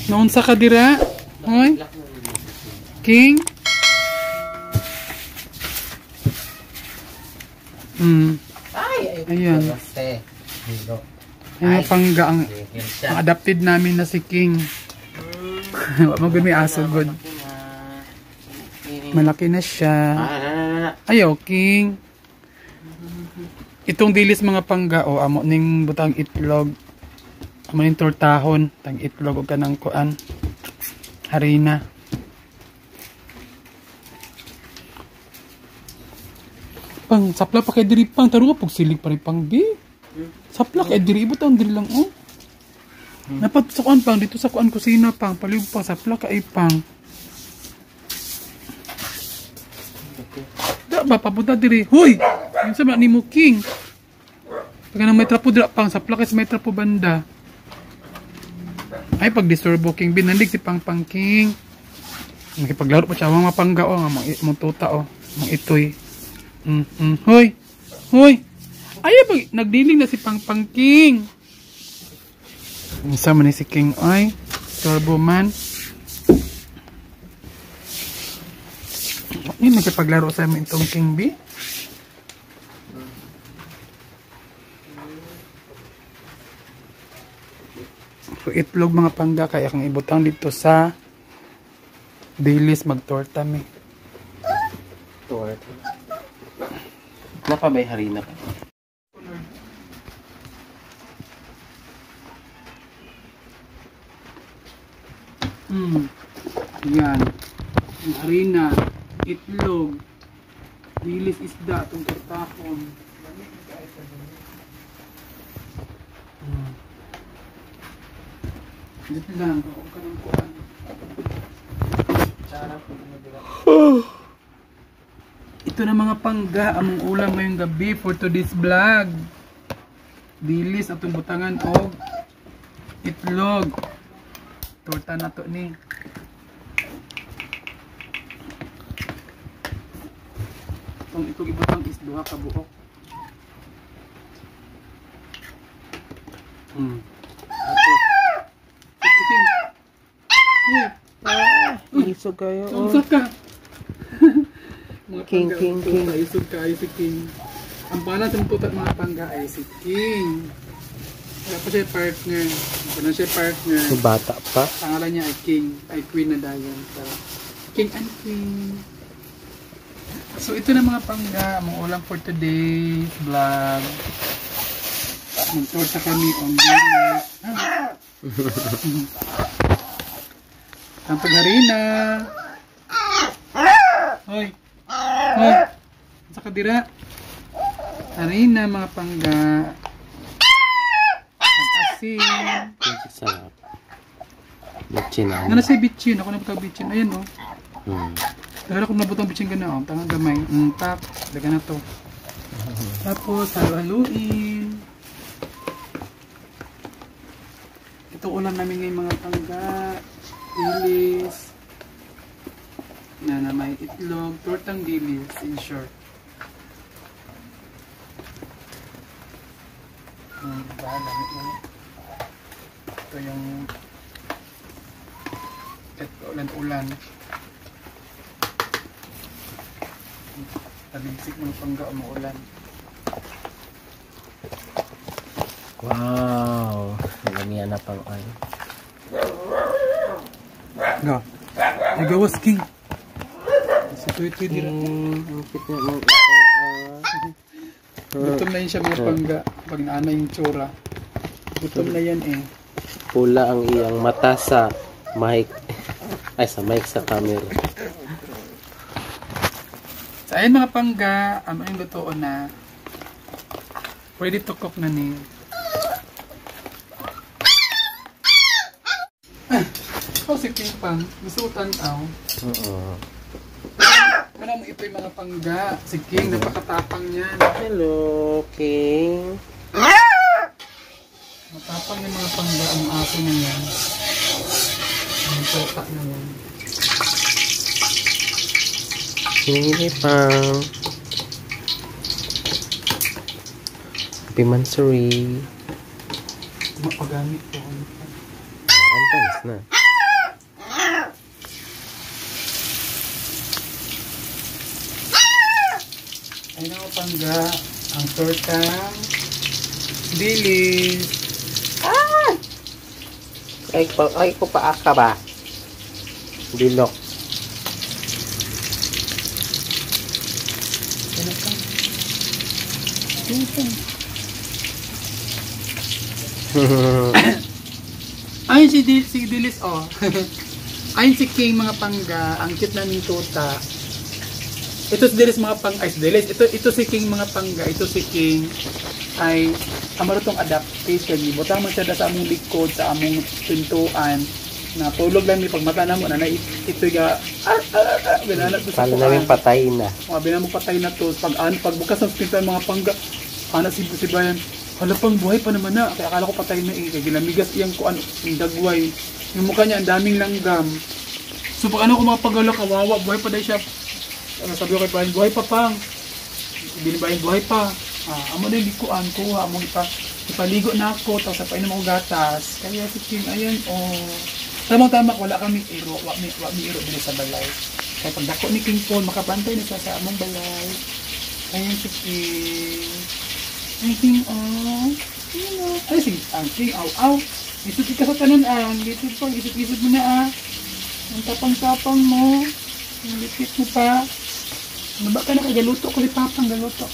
Naunsa ka dira? Hoy? King? Ayan. Ayan pangga ang adapted namin na si King. Magod may aso good. Malaki na siya. Ayaw King. Itong dilis mga pangga o amo ning butang itlog. Amo ning tortahon, tang itlog o kanang kuan. Harina. Pang sapla pa kay diri pang taro pug silig pa rin pang bi. Sapla kay diri ibutang diri lang oh. Dapat sa kuan pang dito sa kuan kusina pang palihog pang sapla kay pang. Da ba papunta diri. Hoy. Yung sa ni mo King. Pag nang may trapo dira pang sapla kay may trapo banda. Ay pag disturbo King binandig si pang King. Nakipaglaro pa siya mga pangga oh, mga tuta oh, mga itoy. Hoy. Hoy. Ay pag nagdiling na si pang King. Isa man ni si King ay turbo man. Ini nakipaglaro sa amin itong King B. So itlog mga pangga kaya kang ibutang dito sa dilis magtorta mi. Torta. Napabay harina. Yan. Yung harina, itlog, dilis isda, itong tortahon. Dito lang, huwag ka ng kuhan. Ito na mga pangga, among ulam ngayong gabi for today's vlog. Dilis atong butangan o itlog. Torta na to ni. Itong itlog ibutang is duha ka buok. Isog kayo. Usap ka. King. Isog ka ay si King. Ang pangalan sa mga pangga ay si King. Wala pa siya partner. Wala siya partner. So, bata pa. Pangalan niya ay King. Ay Queen na dayan. King and Queen. So ito na mga pangga. Ang ulam for today's vlog. Magtorta kami on dilis. Ang pagharina. Hoy. Hoy. Sa kadira. Harina mga pangga. Mag-asin. Sarap. Bitchin na. Ano sa bitchin? Ako nabutang bitchin. Ayan o. Pero kung nabutang bitchin ka na o. Tangang gamay. Tap. Daga na to. Tapos halu-haluin. Ito ulam namin ngayon mga pangga. Dilis na may itlog, tortang dilis in short. Ito yung ulan-ulan. Tabigsik ng pangga umuulan. Wow. Nalamihan na pang ay. Go. Nagawas King. Si Tuy dira. Gutom na yun siya mga pangga. Pag naana yung tsura. Gutom na yan eh. Pula ang iyang mata sa mic. Ay, sa mic sa camera. So ayun mga pangga. Ano yung lutoon na. Ready to cook na ni. Oh, si King Pang. Gusto ko tantaw. Ano mo ito yung mga pangga. Si King, napakatapang niyan. Hello, King. Matapang yung mga pangga. Ang aso na yan. Ang tota na yan. Hindi pang. Happy Mansuri. Mapagamit po. Ang tanis na. Ayun ang pangga. Ang tortang dilis. Ay ko pa aka ba? Bilok. Ayun si Dilis, oh. Ayun si King, mga pangga. Ang cute naming tuta. Ito si Dilis, mga pangga. Ay, si Dilis. Ito si King, mga pangga. Ito si King. Ay, amarutong adaptation. Butang mo siya sa among likod, sa among pintuan. Na tulog lang ni pagmata na mo. Na ito ga, binanat ko sa Pala namin patay na. Mga binamog patay na to. Pagbukas ng pintuan, mga pangga. Ana si Bayan. Hala pang buhay pa naman na. Kaya akala ko patay na eh. Kaya ginamigas iyang ko yung dagway. Yung mukha niya, ang daming langgam. So pag ano ko mga pagala, kawawa, buhay pa dahil siya. Sabi ko kay Brian, buhay pa pang. Binibayin, buhay pa. Amo na yung likuan ko, amo ipaligo na ako, tapos napainom ako gatas. Kaya si King, ayan, oh. Tamang-tama, wala kami iro, wak mi iro din sa balay. Kaya pag dako ni King Paul, makapantay na siya sa among balay. Ayan si King. Ay, King, oh. Ay, ang King, aw. Isip ka sa tanan, isip mo na, ang tapang-tapang mo. Ang lipit mo pa. Naba ka na kagaluto ko ni Papang, galuto.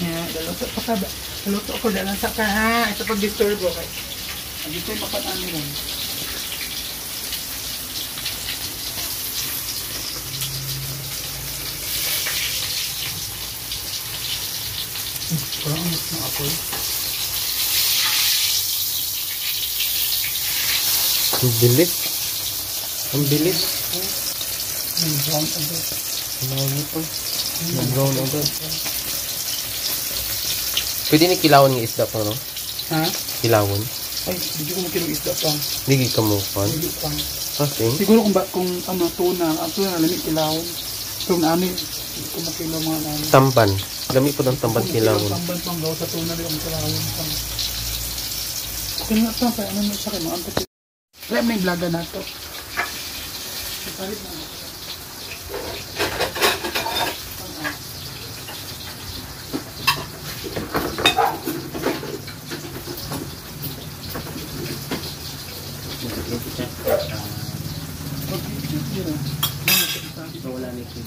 Yeah, galuto pa ka ba? Galuto ko, dalansa ka ha. Ito pag disturb ko kay. Dito yung mapan lang. Parang anak na ako eh. Ang bilis. Ang bilis. Ang brown agad. Ang brown agad. Pwede ni kilawon ng isda pa, no? Ha? Kilawon? Ay, hindi ko makilong isda pang. Hindi ka mo pa? Hindi pang. Kasi? Siguro kung ano, tuna. Ang tuna lamig kilawon. Ito na ano, hindi ko makilong mga ano. Tamban. Lami po ng tamban kilawon. Tamban pang gaw sa tuna rin ang kilawon pang. Kaya nga pang, kaya ano sa akin, mga antot. Kaya may blaga na ito. Salit na. Wala ni King.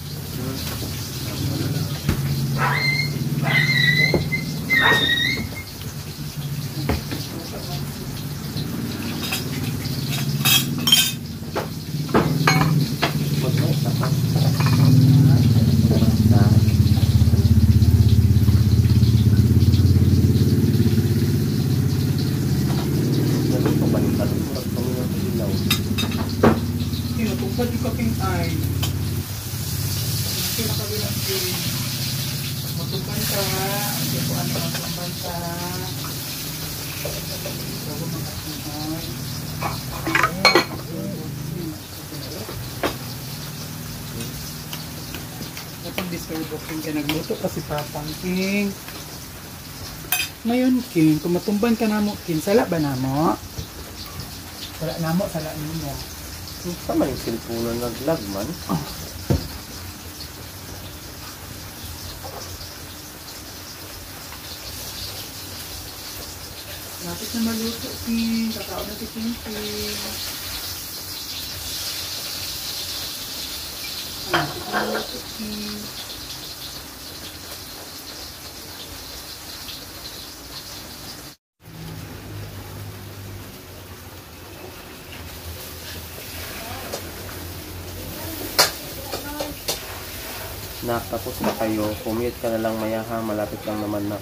Tinutupad yung kaking ay. Ito nakabilang yun. Matupan ka. Ito po ano ang tupan ka. Bago makatungay. Itong disturb ko King ka nagluto kasi Papang King. Ngayon King, kung matumban ka na mo King, sala ba na mo? Sala na mo, sala mo. Tama yung cellphone na nag-lag man. Lapit na maluto, King. Kakao na si King. Lapit na maluto, King. Tapos na kayo, commute ka na lang maya ha, malapit lang naman na.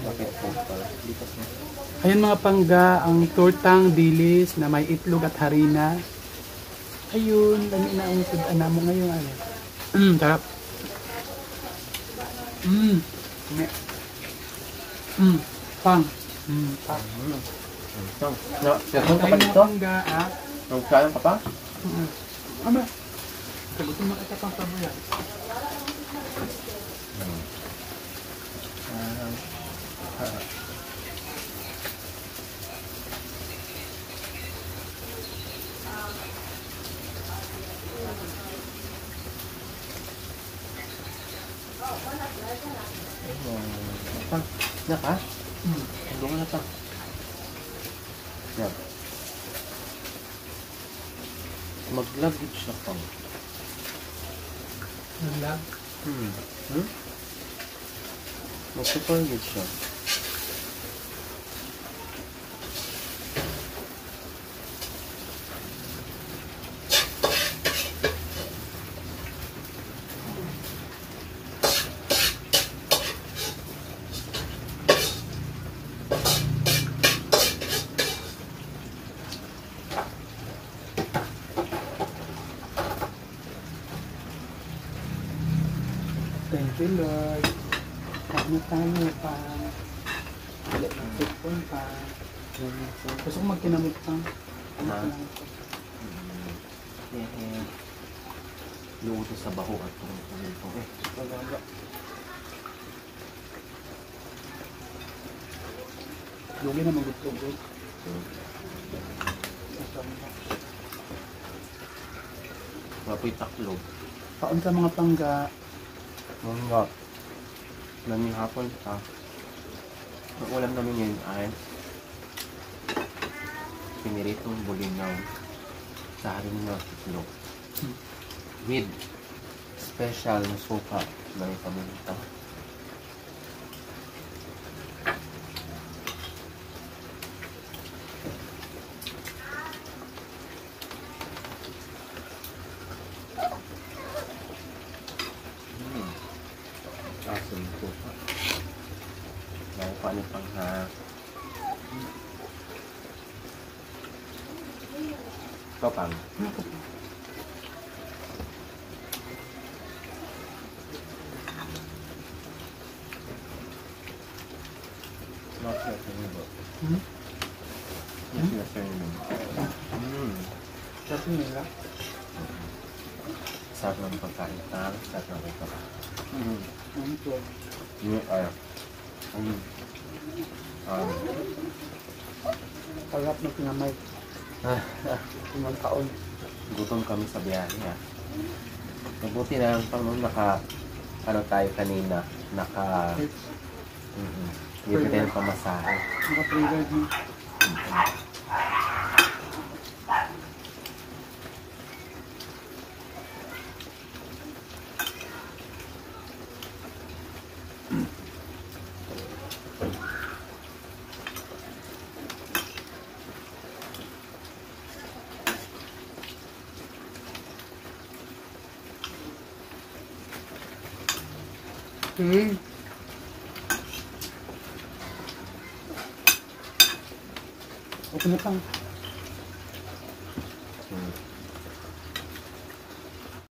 Bakit po pala? Ayan mga pangga, ang tortang dilis na may itlog at harina. Ayun, lami na ang sudan mo ngayon. Sarap. Pang. Pang. Nagkaroon ka pa dito? Pangga, ah. Nagkaroon ka pa? Ama. Kagutin mo kita pang pabuyan. Apa? Nak ah? Tulungan na pa. Yan. Maglagid siya pang. Naglag. Magpapagid siya. Thank you, Lord. Ano tayo pa? Ulit ang cellphone pa. Gusto ko magkinamit pa. Luto sa baho at tungkol ito eh. Talaga. Lugi na magutugod. Mapoy taklog. Paon sa mga pangga. Mangga. Naming hapon pa. Ang ulam namin ngayon ay piniritong bulinaw sa haring na itlog. With special na suka na ipaminta. Asin suka. Mau pa ni pang ha. Kapang. Not yet anymore. Not yet anymore. Sabi nila. Sarap ng pagkain. Sarap ng pagkain. Ano to? Ini ay Kalap na pinamay. Limang taon. gutom kami sa biyahe ha. Mabuti na lang pang ano tayo kanina, hindi tayo ng pamasahe. Naka-trigger din. Okay na pang.